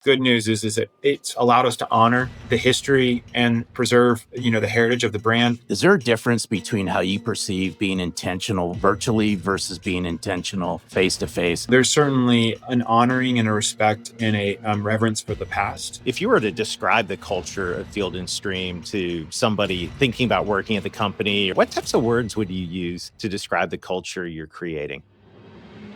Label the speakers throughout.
Speaker 1: good news is that it's allowed us to honor the history and preserve, the heritage of the brand.
Speaker 2: Is there a difference between how you perceive being intentional virtually versus being intentional face-to-face?
Speaker 1: There's certainly an honoring and a respect and a reverence for the past.
Speaker 3: If you were to describe the culture of Field & Stream to somebody thinking about working at the company, what types of words would you use to describe the culture you're creating?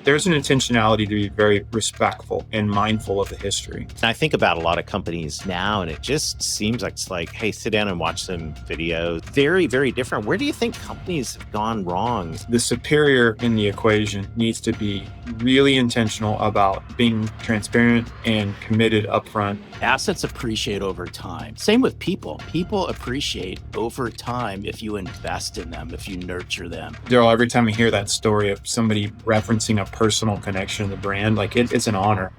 Speaker 1: There's an intentionality to be very respectful and mindful of the history.
Speaker 3: I think about a lot of companies now, and it just seems like it's like, hey, sit down and watch some videos. Very, very different. Where do you think companies have gone wrong?
Speaker 1: The superior in the equation needs to be really intentional about being transparent and committed upfront.
Speaker 2: Assets appreciate over time. Same with people. People appreciate over time if you invest in them, if you nurture them.
Speaker 1: Daryl, every time I hear that story of somebody referencing a personal connection to the brand, it's an honor.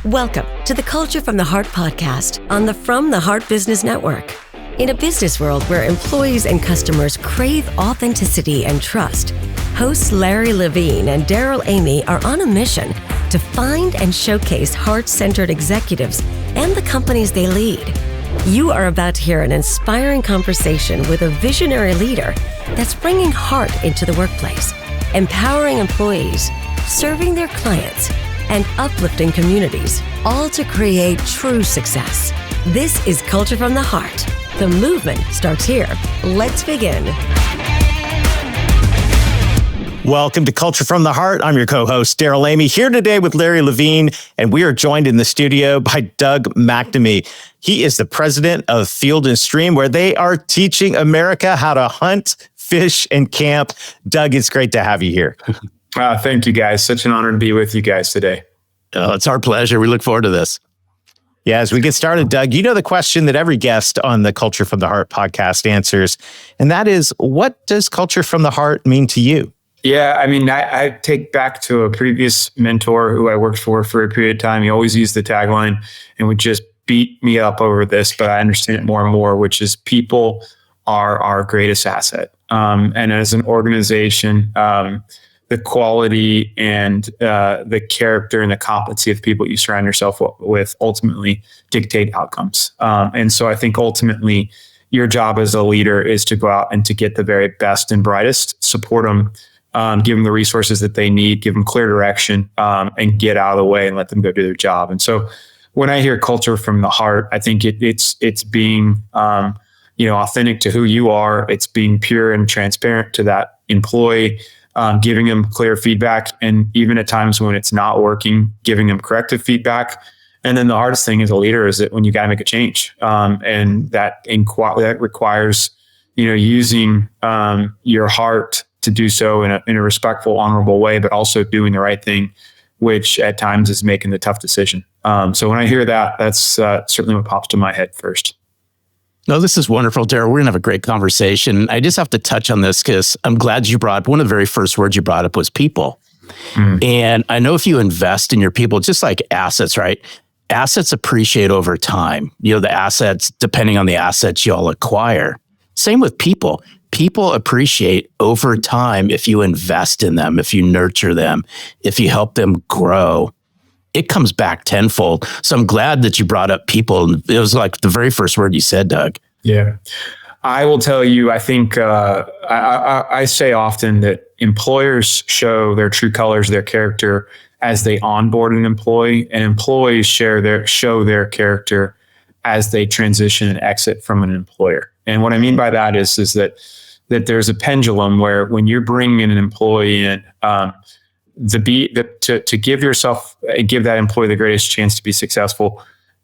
Speaker 4: Welcome to the Culture from the Heart podcast on the From the Heart Business Network. In a business world where employees and customers crave authenticity and trust, hosts Larry Levine and Daryl Amy are on a mission to find and showcase heart-centered executives and the companies they lead. You are about to hear an inspiring conversation with a visionary leader that's bringing heart into the workplace, empowering employees, serving their clients, and uplifting communities, all to create true success. This is Culture from the Heart. The movement starts here. Let's begin.
Speaker 3: Welcome to Culture from the Heart. I'm your co-host, Daryl Amy, here today with Larry Levine, and we are joined in the studio by Doug McNamee. He is the president of Field & Stream, where they are teaching America how to hunt, fish, and camp. Doug, it's great to have you here.
Speaker 1: Thank you, guys. Such an honor to be with you guys today.
Speaker 2: Oh, it's our pleasure. We look forward to this.
Speaker 3: Yeah, as we get started, Doug, you know the question that every guest on the Culture from the Heart podcast answers, and that is, what does Culture from the Heart mean to you?
Speaker 1: Yeah, I take back to a previous mentor who I worked for a period of time. He always used the tagline and would just beat me up over this, but I understand it more and more, which is people are our greatest asset. And as an organization, the quality and the character and the competency of the people you surround yourself with ultimately dictate outcomes. And so I think ultimately your job as a leader is to go out and to get the very best and brightest, support them, give them the resources that they need, give them clear direction, and get out of the way and let them go do their job. And so when I hear culture from the heart, I think it's being authentic to who you are. It's being pure and transparent to that employee, giving them clear feedback, and even at times when it's not working, giving them corrective feedback. And then the hardest thing as a leader is that when you got to make a change, and that requires using your heart to do so in a respectful, honorable way, but also doing the right thing, which at times is making the tough decision. So when I hear that, that's certainly what pops to my head first.
Speaker 2: No, this is wonderful, Daryl. We're going to have a great conversation. I just have to touch on this because I'm glad you brought, one of the very first words you brought up was people. And I know if you invest in your people, just like assets, right? Assets appreciate over time. The assets, depending on the assets you all acquire. Same with people. People appreciate over time if you invest in them, if you nurture them, if you help them grow. It comes back tenfold. So I'm glad that you brought up people. It was like the very first word you said, Doug.
Speaker 1: Yeah. I will tell you, I think I say often that employers show their true colors, their character, as they onboard an employee, and employees show their character as they transition and exit from an employer. And what I mean by that is that there's a pendulum where when you're bringing in an employee in, to give yourself and give that employee the greatest chance to be successful,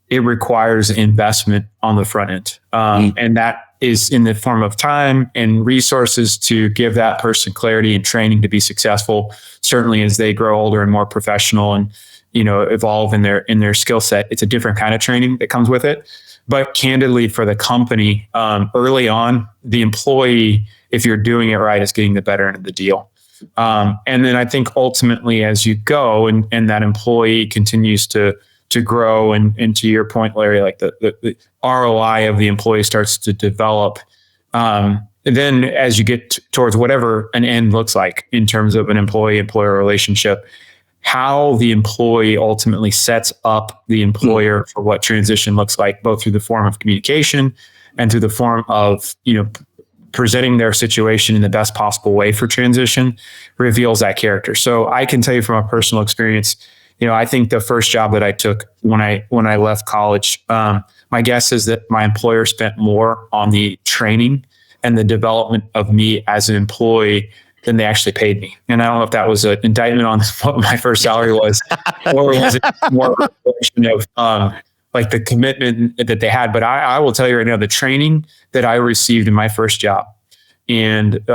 Speaker 1: it requires investment on the front end. And that is in the form of time and resources to give that person clarity and training to be successful, certainly as they grow older and more professional and, evolve in their skill set. It's a different kind of training that comes with it. But candidly, for the company, early on, the employee, if you're doing it right, is getting the better end of the deal. And then I think ultimately as you go and that employee continues to grow and to your point, Larry, like the ROI of the employee starts to develop. And then as you get towards whatever an end looks like in terms of an employee-employer relationship, how the employee ultimately sets up the employer for what transition looks like, both through the form of communication and through the form of, presenting their situation in the best possible way for transition, reveals that character. So I can tell you from a personal experience, I think the first job that I took when I left college, my guess is that my employer spent more on the training and the development of me as an employee than they actually paid me. And I don't know if that was an indictment on what my first salary was, or was it more a reflection of like the commitment that they had. But I will tell you right now, the training that I received in my first job, and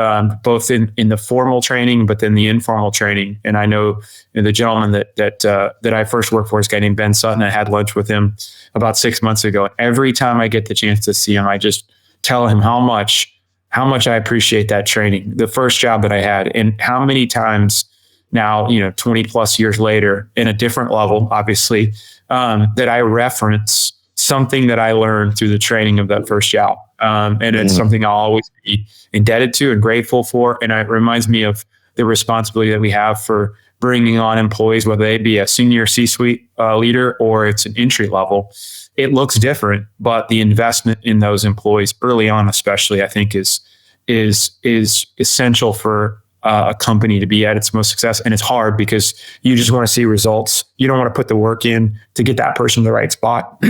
Speaker 1: both in the formal training, but then the informal training. And I know the gentleman that I first worked for is a guy named Ben Sutton. I had lunch with him about 6 months ago. Every time I get the chance to see him, I just tell him how much I appreciate that training, the first job that I had, and how many times now, 20 plus years later, in a different level, obviously, that I reference something that I learned through the training of that first job. And it's something I'll always be indebted to and grateful for. And it reminds me of the responsibility that we have for bringing on employees, whether they be a senior C-suite leader or it's an entry level. It looks different, but the investment in those employees early on, especially, I think is essential for a company to be at its most success. And it's hard because you just want to see results. You don't want to put the work in to get that person in the right spot.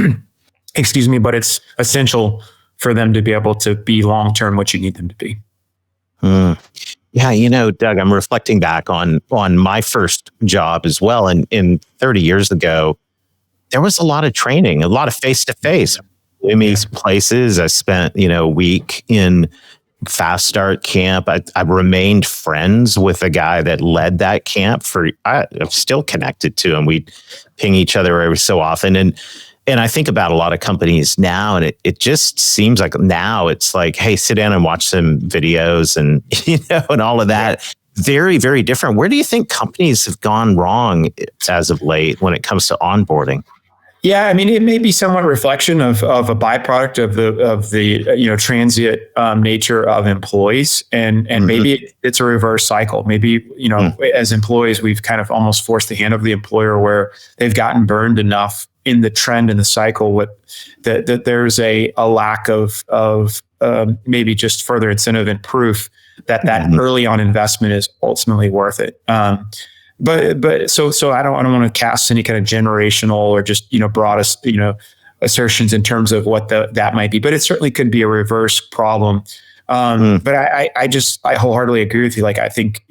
Speaker 1: Excuse me, but it's essential for them to be able to be long-term what you need them to be.
Speaker 3: Yeah, Doug, I'm reflecting back on my first job as well. And 30 years ago, there was a lot of training, a lot of face-to-face. In these places, I spent, a week in Fast Start camp. I remained friends with a guy that led that camp. I'm still connected to him. We ping each other every so often. And I think about a lot of companies now, and it just seems like now it's like, hey, sit down and watch some videos and, and all of that. Yeah. Very, very different. Where do you think companies have gone wrong as of late when it comes to onboarding?
Speaker 1: Yeah, I mean, it may be somewhat reflection of a byproduct of the transient nature of employees, and maybe it's a reverse cycle. Maybe as employees, we've kind of almost forced the hand of the employer where they've gotten burned enough in the trend and the cycle with that there's a lack of maybe just further incentive and proof that early on investment is ultimately worth it. But so I don't want to cast any kind of generational or just broadest assertions in terms of what that might be, but it certainly could be a reverse problem. But I wholeheartily agree with you. Like I think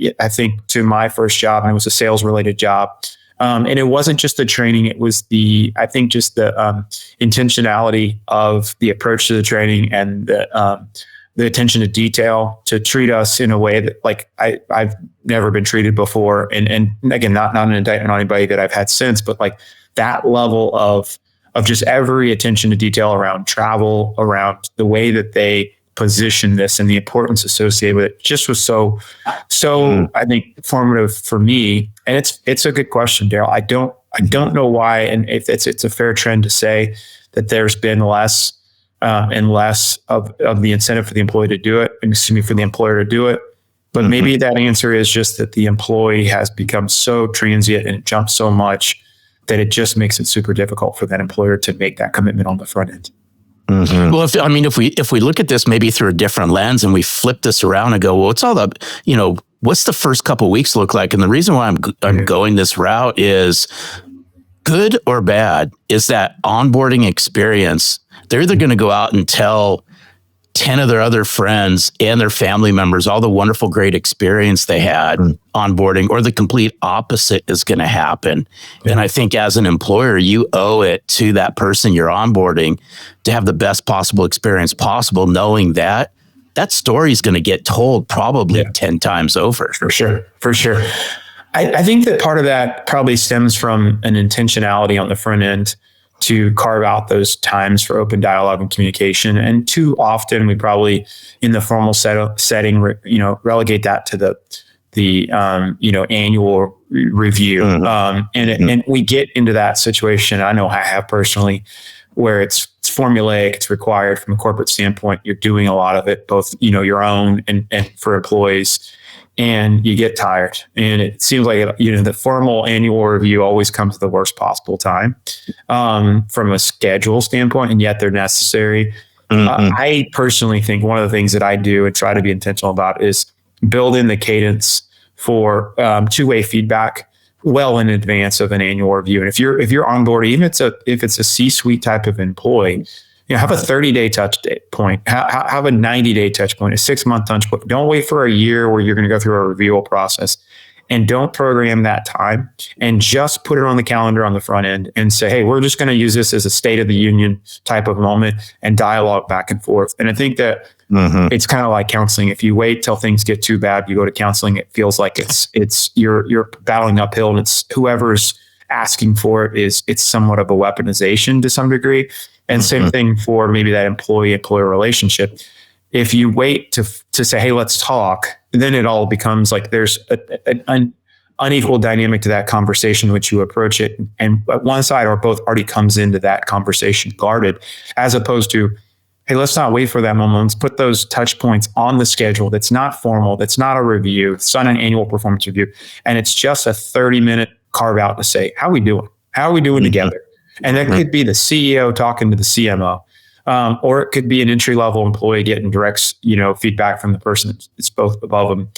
Speaker 1: to my first job, and it was a sales related job, and it wasn't just the training; it was the intentionality of the approach to the training and the attention to detail to treat us in a way that like I've never been treated before. And again, not an indictment on anybody that I've had since, but like that level of just every attention to detail around travel, around the way that they position this and the importance associated with it just was so I think formative for me. And it's a good question, Daryl. I don't know why. And if it's a fair trend to say that there's been less and less of the incentive for the employee to do it, for the employer to do it. But maybe that answer is just that the employee has become so transient and it jumps so much that it just makes it super difficult for that employer to make that commitment on the front end.
Speaker 2: Well, if we look at this maybe through a different lens and we flip this around and go, well, it's all the, what's the first couple of weeks look like? And the reason why I'm going this route is good or bad is that onboarding experience. They're either going to go out and tell 10 of their other friends and their family members all the wonderful, great experience they had onboarding, or the complete opposite is going to happen. Yeah. And I think as an employer, you owe it to that person you're onboarding to have the best possible experience possible, knowing that that story is going to get told probably 10 times over.
Speaker 1: For sure. I think that part of that probably stems from an intentionality on the front end to carve out those times for open dialogue and communication. And too often we probably in the formal setting, relegate that to the annual review. And we get into that situation. I know I have personally, where it's formulaic, it's required from a corporate standpoint. You're doing a lot of it, both, your own and for employees. and you get tired. And it seems like, the formal annual review always comes at the worst possible time from a schedule standpoint, and yet they're necessary. I personally think one of the things that I do and try to be intentional about is build in the cadence for two-way feedback well in advance of an annual review. And if you're on board, even if it's a C-suite type of employee, have a 30-day touch point, have a 90-day touch point, a 6-month touch point. Don't wait for a year where you're going to go through a review process, and don't program that time, and just put it on the calendar on the front end and say, hey, we're just going to use this as a State of the Union type of moment and dialogue back and forth. And I think that it's kind of like counseling. If you wait till things get too bad, you go to counseling, it feels like it's you're battling uphill, and it's whoever's asking for it it's somewhat of a weaponization to some degree. And same thing for maybe that employee-employer relationship. If you wait to say, hey, let's talk, then it all becomes like there's an unequal dynamic to that conversation in which you approach it. And one side or both already comes into that conversation guarded, as opposed to, hey, let's not wait for that moment. Let's put those touch points on the schedule. That's not formal. That's not a review. It's not an annual performance review. And it's just a 30-minute carve out to say, how are we doing? How are we doing together? And that could be the CEO talking to the CMO, or it could be an entry-level employee getting direct, feedback from the person that's both above them.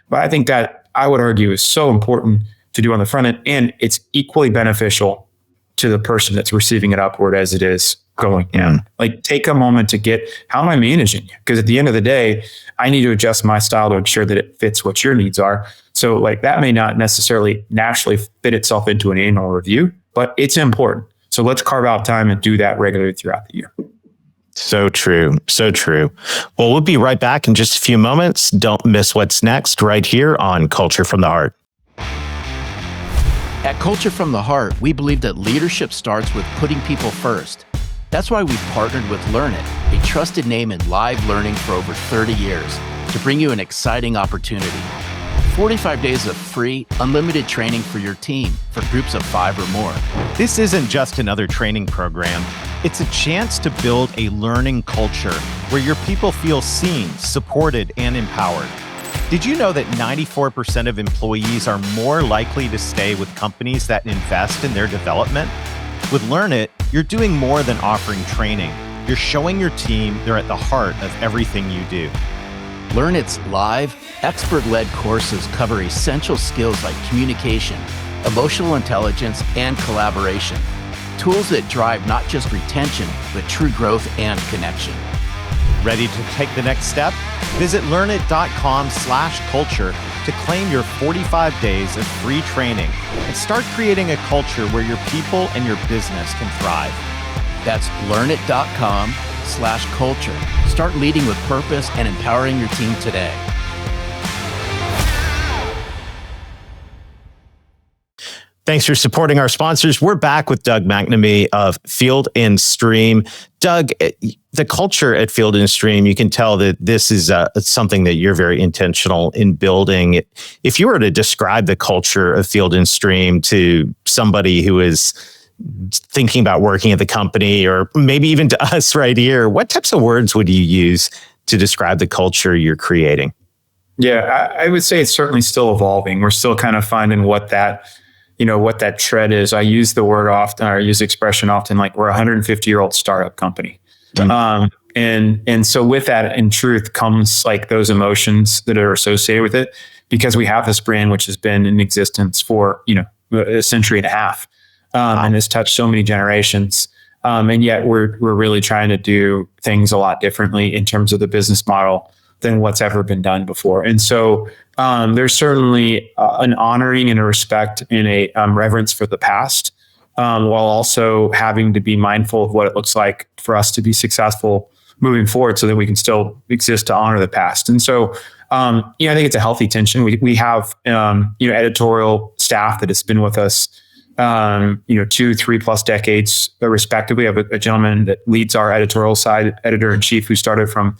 Speaker 1: But I think that I would argue is so important to do on the front end, and it's equally beneficial to the person that's receiving it upward as it is going down. Like, take a moment to get, how am I managing you? Because at the end of the day, I need to adjust my style to ensure that it fits what your needs are. So like that may not necessarily naturally fit itself into an annual review, but it's important. So let's carve out time and do that regularly throughout the year.
Speaker 3: So true. So true. Well, we'll be right back in just a few moments. Don't miss what's next right here on Culture from the Heart.
Speaker 2: At Culture from the Heart, we believe that leadership starts with putting people first. That's why we've partnered with Learn It, a trusted name in live learning for over 30 years, to bring you an exciting opportunity. 45 days of free, unlimited training for your team for groups of 5 or more.
Speaker 3: This isn't just another training program. It's a chance to build a learning culture where your people feel seen, supported, and empowered. Did you know that 94% of employees are more likely to stay with companies that invest in their development? With Learn It, you're doing more than offering training. You're showing your team they're at the heart of everything you do.
Speaker 2: Learn It's live, expert-led courses cover essential skills like communication, emotional intelligence, and collaboration. Tools that drive not just retention, but true growth and connection.
Speaker 3: Ready to take the next step? Visit learnit.com/culture to claim your 45 days of free training and start creating a culture where your people and your business can thrive.
Speaker 2: That's learnit.com/culture. Start leading with purpose and empowering your team today.
Speaker 3: Thanks for supporting our sponsors. We're back with Doug McNamee of Field and Stream. Doug, the culture at Field and Stream, you can tell that this is something that you're very intentional in building. If you were to describe the culture of Field and Stream to somebody who is thinking about working at the company, or maybe even to us right here, what types of words would you use to describe the culture you're creating?
Speaker 1: Yeah, I would say it's certainly still evolving. We're still kind of finding what that tread is. I use the word often, or I use the expression often, like we're a 150-year-old startup company. And so with that, in truth, comes like those emotions that are associated with it, because we have this brand which has been in existence for, a century and a half, and has touched so many generations. And yet we're really trying to do things a lot differently in terms of the business model than what's ever been done before. And so there's certainly an honoring and a respect and a reverence for the past, while also having to be mindful of what it looks like for us to be successful moving forward so that we can still exist to honor the past. And so, I think it's a healthy tension. We have, editorial staff that has been with us, 2-3+ decades respectively. We have a gentleman that leads our editorial side, editor-in-chief, who started from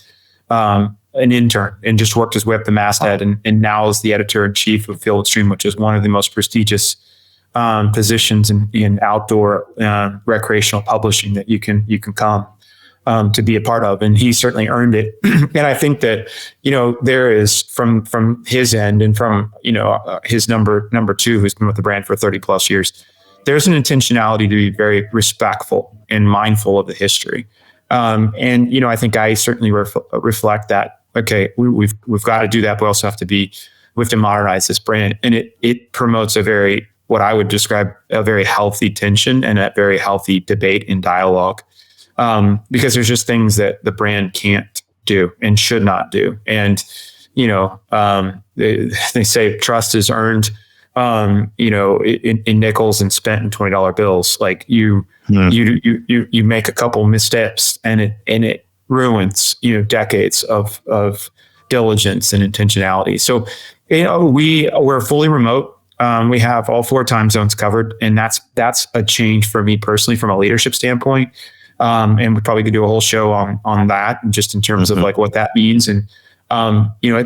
Speaker 1: an intern and just worked his way up the masthead, and now is the editor-in-chief of Field and Stream, which is one of the most prestigious positions in outdoor recreational publishing that you can come. to be a part of, and he certainly earned it. And I think that, there is from his end and from, his number two, who's been with the brand for 30 plus years, there's an intentionality to be very respectful and mindful of the history. And I think I certainly reflect that. Okay, we've got to do that, but we also have to modernize this brand, and it promotes what I would describe a very healthy tension and a very healthy debate and dialogue. Because there's just things that the brand can't do and should not do. And, they say trust is earned, in nickels and spent in $20 bills. Like you make a couple missteps and it ruins, decades of diligence and intentionality. So, we're fully remote. We have all 4 time zones covered, and that's a change for me personally from a leadership standpoint. And we probably could do a whole show on that, just in terms of like what that means. And,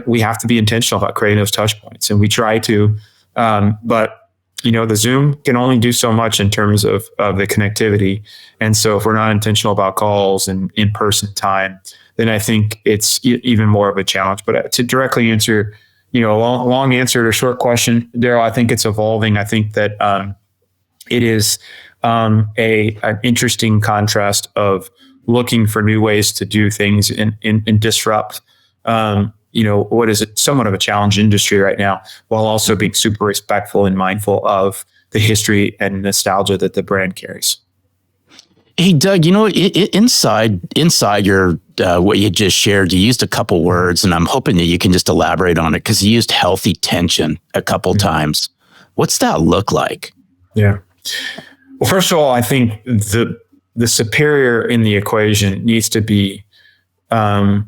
Speaker 1: we have to be intentional about creating those touch points, and we try to, but the Zoom can only do so much in terms of the connectivity. And so if we're not intentional about calls and in-person time, then I think it's even more of a challenge. But to directly answer, a long answer to a short question, Daryl, I think it's evolving. I think that, it is, an interesting contrast of looking for new ways to do things and disrupt, what is somewhat of a challenge industry right now, while also being super respectful and mindful of the history and nostalgia that the brand carries.
Speaker 2: Hey, Doug, inside your what you just shared, you used a couple words, and I'm hoping that you can just elaborate on it, because you used healthy tension a couple times. What's that look like?
Speaker 1: Yeah. Well, first of all, I think the superior in the equation needs to be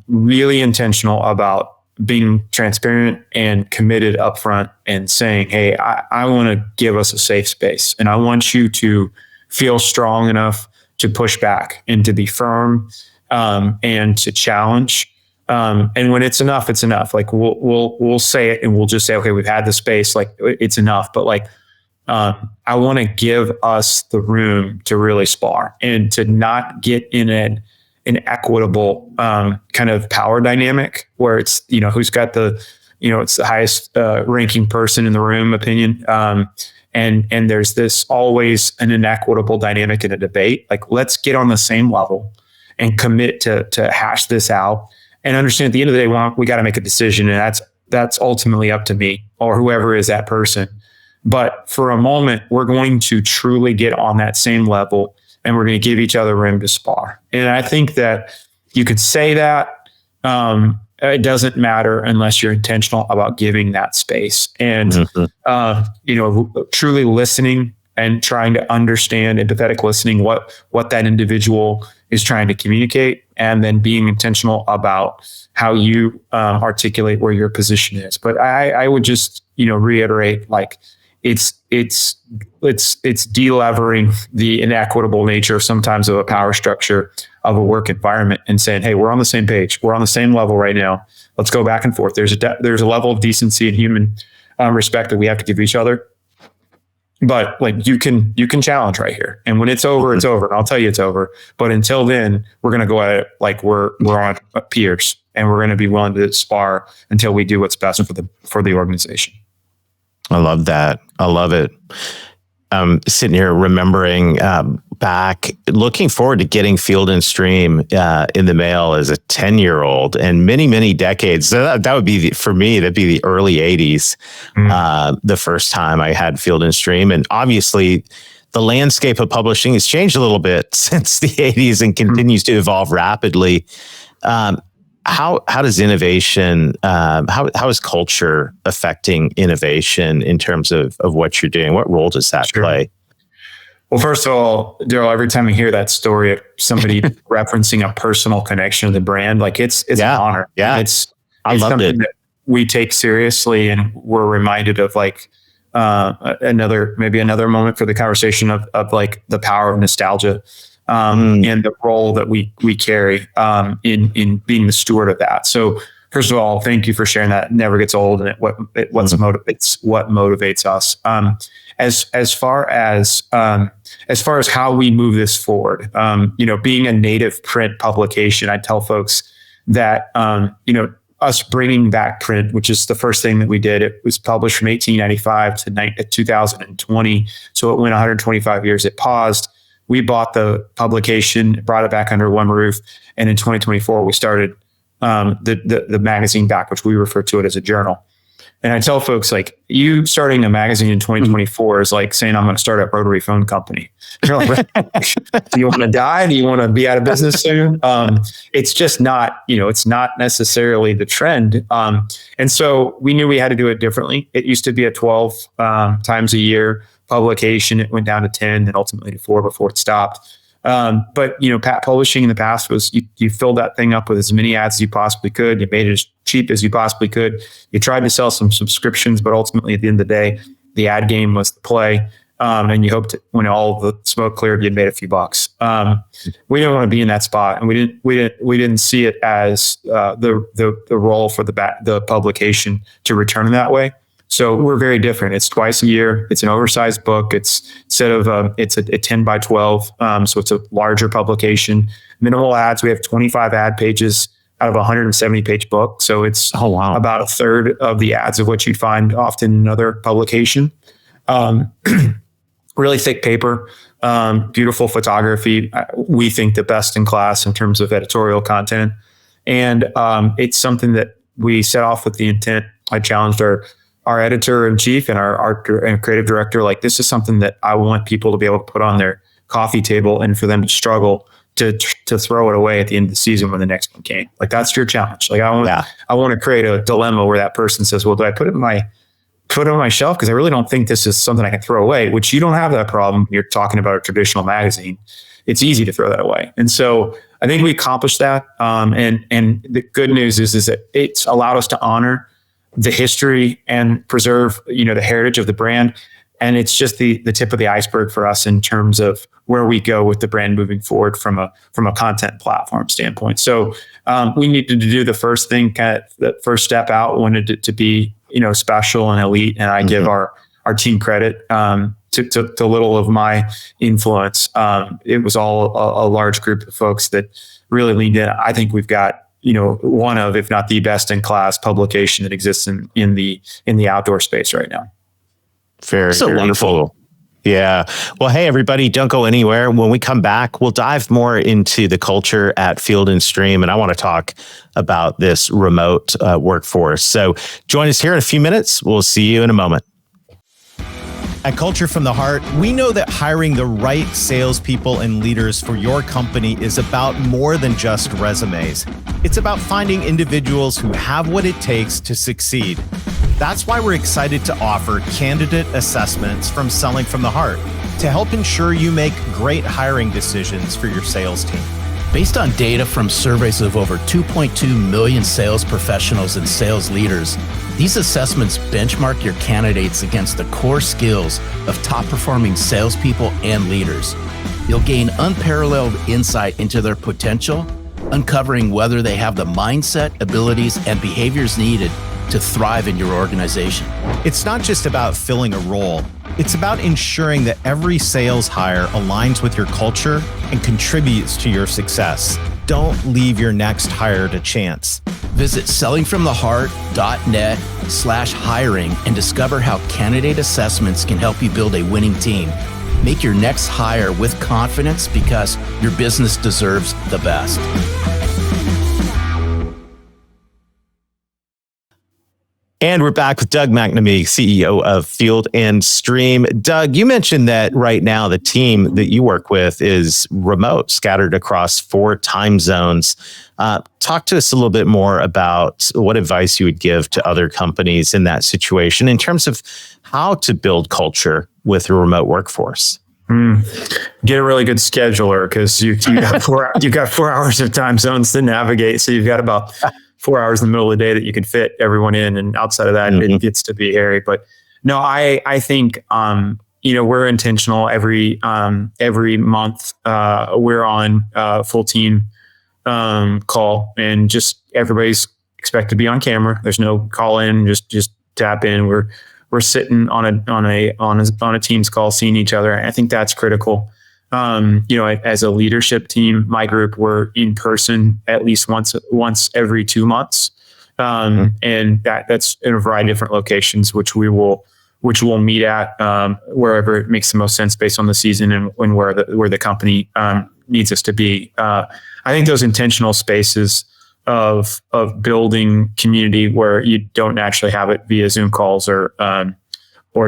Speaker 1: really intentional about being transparent and committed upfront and saying, hey, I want to give us a safe space, and I want you to feel strong enough to push back and to be firm, and to challenge. And when it's enough, it's enough. Like we'll say it, and we'll just say, okay, we've had the space, like it's enough. But like, I want to give us the room to really spar and to not get in an equitable kind of power dynamic where it's, who's got the, it's the highest ranking person in the room opinion. And there's this always an inequitable dynamic in a debate. Like, let's get on the same level and commit to hash this out and understand at the end of the day, we got to make a decision. And that's ultimately up to me or whoever is that person. But for a moment, we're going to truly get on that same level, and we're going to give each other room to spar. And I think that you could say that it doesn't matter unless you're intentional about giving that space and, truly listening and trying to understand, empathetic listening, what that individual is trying to communicate, and then being intentional about how you articulate where your position is. But I would just, reiterate, like, it's delevering the inequitable nature of sometimes of a power structure of a work environment and saying, hey, we're on the same page. We're on the same level right now. Let's go back and forth. There's a level of decency and human respect that we have to give each other. But like, you can challenge right here. And when it's over, it's over. And I'll tell you it's over. But until then, we're going to go at it like we're on peers, and we're going to be willing to spar until we do what's best for the organization.
Speaker 3: I love that. I love it. Sitting here remembering back, looking forward to getting Field and Stream in the mail as a 10-year-old, and many, many decades. So that would be for me, that'd be the early 80s, the first time I had Field and Stream. And obviously, the landscape of publishing has changed a little bit since the 80s and continues to evolve rapidly. How does innovation, how is culture affecting innovation in terms of what you're doing? What role does that play?
Speaker 1: Well, first of all, Daryl, every time I hear that story of somebody referencing a personal connection to the brand, like it's an honor.
Speaker 3: Yeah.
Speaker 1: I loved it. That we take seriously, and we're reminded of like another moment for the conversation of like the power of nostalgia. And the role that we carry in being the steward of that. So first of all, thank you for sharing that. It never gets old, and what motivates us. as far as how we move this forward, being a native print publication, I tell folks that us bringing back print, which is the first thing that we did. It was published from 1895 to 2020, so it went 125 years. It paused. We bought the publication, brought it back under one roof, and in 2024 we started the magazine back, which we refer to it as a journal. And I tell folks, like, you starting a magazine in 2024 is like saying, I'm going to start a rotary phone company. You're like, do you want to die? Do you want to be out of business soon? It's just not, it's not necessarily the trend. And so we knew we had to do it differently. It used to be a 12 times a year publication. It went down to 10 and ultimately to 4 before it stopped. But publishing in the past was you filled that thing up with as many ads as you possibly could. You made it as cheap as you possibly could. You tried to sell some subscriptions, but ultimately at the end of the day, the ad game was the play. And you hoped when all the smoke cleared, you'd made a few bucks. We didn't want to be in that spot, and we didn't see it as the role for the publication to return in that way. So we're very different. It's twice a year. It's an oversized book. It's it's a 10 by 12. So it's a larger publication. Minimal ads. We have 25 ad pages out of a 170 page book. So it's about a third of the ads of what you'd find often in another publication. Really thick paper, beautiful photography. We think the best in class in terms of editorial content. And it's something that we set off with the intent. I challenged our editor in chief and our art and creative director, like, this is something that I want people to be able to put on their coffee table and for them to struggle to throw it away at the end of the season when the next one came. Like, that's your challenge. Like, I want to create a dilemma where that person says, well, do I put it on my shelf? Because I really don't think this is something I can throw away, which you don't have that problem. You're talking about a traditional magazine. It's easy to throw that away. And so I think we accomplished that. And the good news is that it's allowed us to honor the history and preserve, the heritage of the brand. And it's just the tip of the iceberg for us in terms of where we go with the brand moving forward from a content platform standpoint. So we needed to do the first thing, the first step out, wanted it to be, special and elite. And I give our team credit to little of my influence. It was all a large group of folks that really leaned in. I think we've got, one of, if not the best in class publication that exists in the outdoor space right now.
Speaker 3: Very wonderful. Cool. Yeah. Well, hey, everybody, don't go anywhere. When we come back, we'll dive more into the culture at Field and Stream. And I want to talk about this remote workforce. So join us here in a few minutes. We'll see you in a moment. At Culture from the Heart, we know that hiring the right salespeople and leaders for your company is about more than just resumes. It's about finding individuals who have what it takes to succeed. That's why we're excited to offer candidate assessments from Selling from the Heart to help ensure you make great hiring decisions for your sales team.
Speaker 2: Based on data from surveys of over 2.2 million sales professionals and sales leaders, these assessments benchmark your candidates against the core skills of top-performing salespeople and leaders. You'll gain unparalleled insight into their potential, uncovering whether they have the mindset, abilities, and behaviors needed to thrive in your organization.
Speaker 3: It's not just about filling a role. It's about ensuring that every sales hire aligns with your culture and contributes to your success. Don't leave your next hire to chance.
Speaker 2: Visit sellingfromtheheart.net/hiring and discover how candidate assessments can help you build a winning team. Make your next hire with confidence because your business deserves the best.
Speaker 3: And we're back with Doug McNamee, CEO of Field and Stream. Doug, you mentioned that right now the team that you work with is remote, scattered across 4 time zones. Talk to us a little bit more about what advice you would give to other companies in that situation in terms of how to build culture with a remote workforce.
Speaker 1: Get a really good scheduler, because you got 4 hours of time zones to navigate. So you've got about 4 hours in the middle of the day that you can fit everyone in, and outside of that, it gets to be hairy. But no, I think we're intentional. Every month we're on a full team call, and just everybody's expected to be on camera. There's no call in, just tap in. We're we're sitting on a Teams call, seeing each other. I think that's critical. As a leadership team, my group, we're in person at least once every 2 months. And that's in a variety of different locations, which we'll meet at wherever it makes the most sense based on the season and where the company needs us to be. I think those intentional spaces of building community where you don't naturally have it via Zoom calls or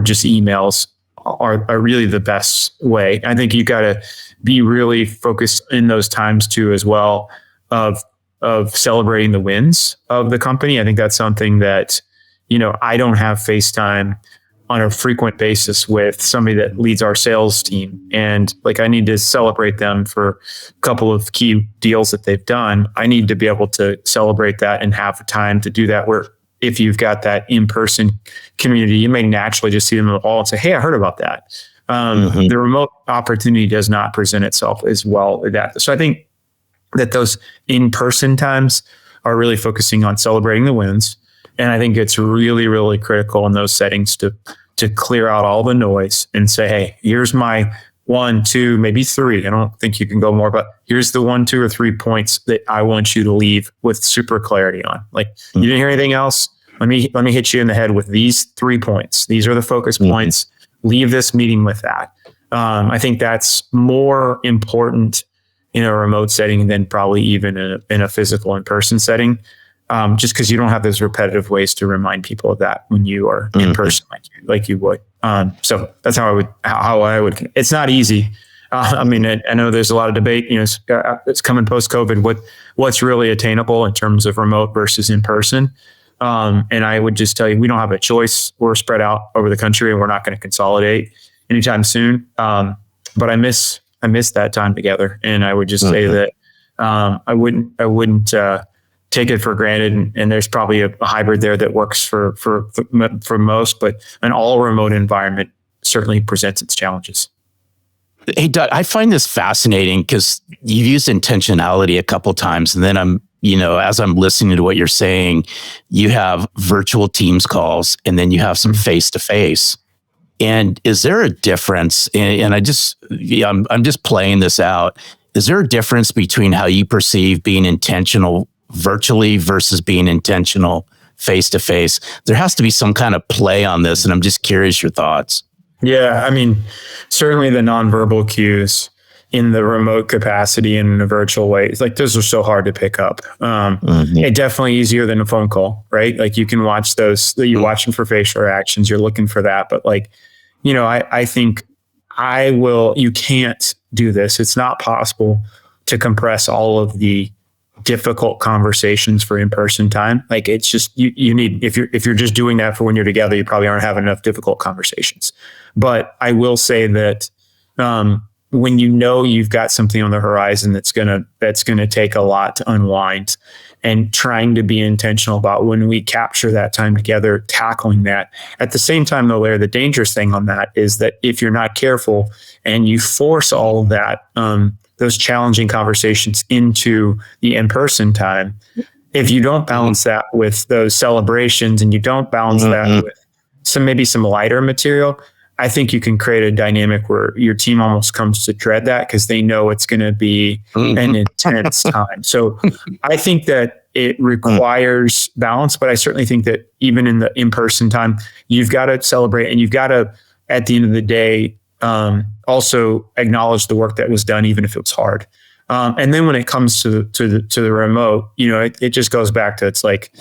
Speaker 1: just emails are really the best way. I think you got to be really focused in those times too, as well, of celebrating the wins of the company. I think that's something that, I don't have FaceTime on a frequent basis with somebody that leads our sales team. And like, I need to celebrate them for a couple of key deals that they've done. I need to be able to celebrate that and have time to do that, where if you've got that in-person community, you may naturally just see them all and say, hey, I heard about that. The remote opportunity does not present itself as well as that. So I think that those in-person times are really focusing on celebrating the wins. And I think it's really, really critical in those settings to clear out all the noise and say, hey, here's my 1, 2, maybe 3. I don't think you can go more, but here's the 1, 2, or 3 points that I want you to leave with super clarity on. Like, you didn't hear anything else? Let me hit you in the head with these 3 points. These are the focus points. Leave this meeting with that. I think that's more important in a remote setting than probably even in a physical in-person setting. Just because you don't have those repetitive ways to remind people of that when you are in person, like you would. So that's how I would. It's not easy. I know there's a lot of debate. It's coming post-COVID. What's really attainable in terms of remote versus in person? And I would just tell you, we don't have a choice. We're spread out over the country, and we're not going to consolidate anytime soon. But I miss that time together, and I would just say that I wouldn't take it for granted. And there's probably a hybrid there that works for most, but an all remote environment certainly presents its challenges.
Speaker 2: Hey, Doug, I find this fascinating because you've used intentionality a couple of times, and then as I'm listening to what you're saying, you have virtual Teams calls, and then you have some face-to-face. And is there a difference? And I'm just playing this out. Is there a difference between how you perceive being intentional virtually versus being intentional face-to-face? There has to be some kind of play on this, and I'm just curious your thoughts.
Speaker 1: Yeah, certainly the nonverbal cues in the remote capacity and in a virtual way, it's like those are so hard to pick up. It's definitely easier than a phone call, right? Like you can watch those, you're watching for facial reactions, you're looking for that. But I think you can't do this. It's not possible to compress all of the difficult conversations for in-person time. Like it's just, you need, if you're just doing that for when you're together, you probably aren't having enough difficult conversations. But I will say that, when you've got something on the horizon that's gonna take a lot to unwind, and trying to be intentional about when we capture that time together, tackling that. At the same time, though, Larry, the dangerous thing on that is that if you're not careful and you force all of that, those challenging conversations into the in-person time, if you don't balance that with those celebrations and you don't balance that with maybe some lighter material, I think you can create a dynamic where your team almost comes to dread that because they know it's going to be an intense time. So I think that it requires balance, but I certainly think that even in the in-person time, you've got to celebrate, and you've got to, at the end of the day, also acknowledge the work that was done, even if it's hard. And then when it comes to the remote, it just goes back to, it's like,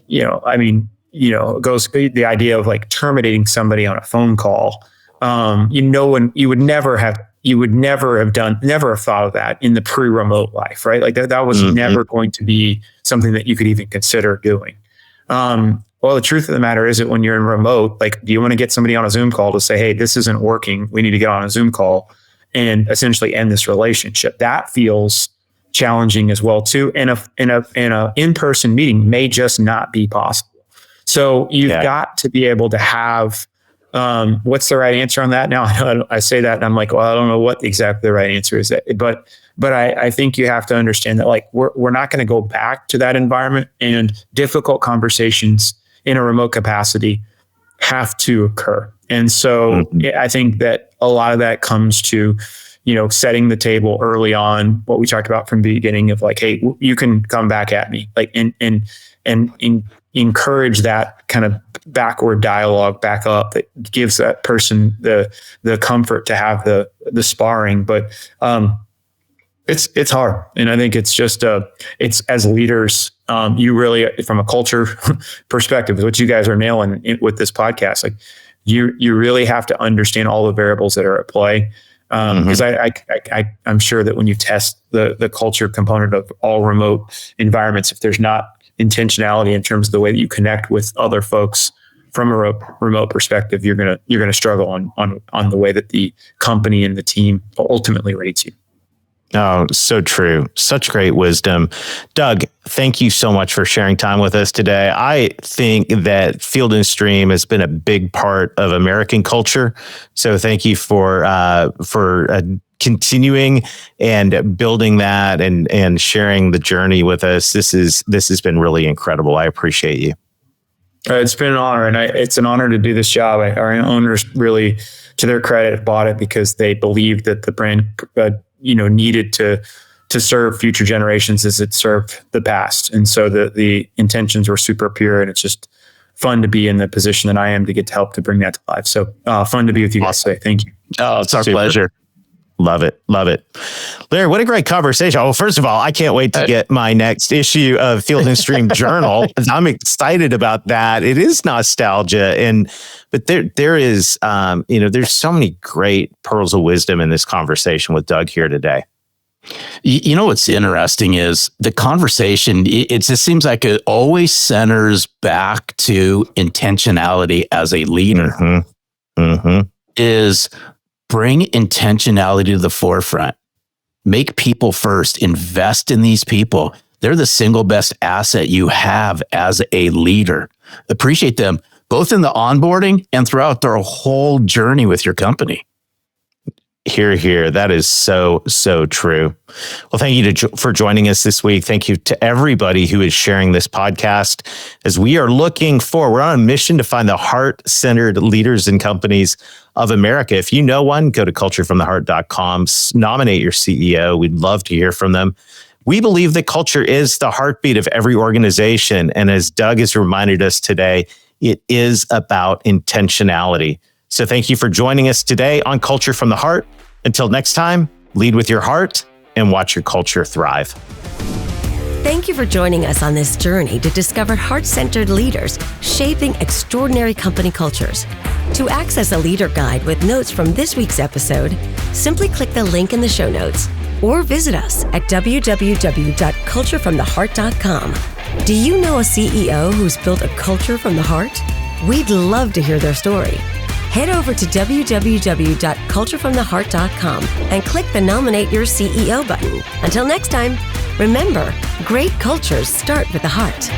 Speaker 1: it goes the idea of like terminating somebody on a phone call. When you would never have thought of that in the pre-remote life, right? Like that was never going to be something that you could even consider doing. Well, the truth of the matter is that when you're in remote, like, do you want to get somebody on a Zoom call to say, hey, this isn't working, we need to get on a Zoom call and essentially end this relationship? That feels challenging as well too. And a in-person meeting may just not be possible. So you've got to be able to have, what's the right answer on that? Now I say that and I'm like, well, I don't know what exactly the right answer is. But I think you have to understand that, like, we're not going to go back to that environment, and difficult conversations in a remote capacity have to occur. And so I think that a lot of that comes to, setting the table early on, what we talked about from the beginning of like, hey, you can come back at me, like, and encourage that kind of backward dialogue back up that gives that person the comfort to have the sparring. But it's hard. And I think it's just it's as leaders, you really, from a culture perspective, is what you guys are nailing with this podcast. Like you really have to understand all the variables that are at play. Because I'm sure that when you test the culture component of all remote environments, if there's not intentionality in terms of the way that you connect with other folks from a remote perspective, you're gonna struggle on the way that the company and the team ultimately rates you.
Speaker 3: Oh, so true. Such great wisdom. Doug, thank you so much for sharing time with us today. I think that Field and Stream has been a big part of American culture. So thank you for continuing and building that and sharing the journey with us. This has been really incredible. I appreciate you.
Speaker 1: It's been an honor, and it's an honor to do this job. Our owners really, to their credit, bought it because they believed that the brand needed to serve future generations as it served the past. And so the intentions were super pure, and it's just fun to be in the position that I am to get to help to bring that to life. So fun to be with you guys today. Thank you.
Speaker 2: Oh, it's our pleasure.
Speaker 3: Love it. Love it. Larry, what a great conversation. Well, first of all, I can't wait to get my next issue of Field and Stream Journal. I'm excited about that. It is nostalgia. But there is, there's so many great pearls of wisdom in this conversation with Doug here today.
Speaker 2: You know, what's interesting is the conversation, it just seems like it always centers back to intentionality as a leader. Is bring intentionality to the forefront. Make people first. Invest in these people. They're the single best asset you have as a leader. Appreciate them both in the onboarding and throughout their whole journey with your company.
Speaker 3: Hear. That is so true. Well, thank you for joining us this week. Thank you to everybody who is sharing this podcast as we are we're on a mission to find the heart-centered leaders and companies of America. If you know one, go to culturefromtheheart.com, nominate your CEO. We'd love to hear from them. We believe that culture is the heartbeat of every organization. And as Doug has reminded us today, it is about intentionality. So thank you for joining us today on Culture from the Heart. Until next time, lead with your heart and watch your culture thrive.
Speaker 4: Thank you for joining us on this journey to discover heart-centered leaders shaping extraordinary company cultures. To access a leader guide with notes from this week's episode, simply click the link in the show notes or visit us at www.culturefromtheheart.com. Do you know a CEO who's built a culture from the heart? We'd love to hear their story. Head over to www.culturefromtheheart.com and click the Nominate Your CEO button. Until next time, remember, great cultures start with the heart.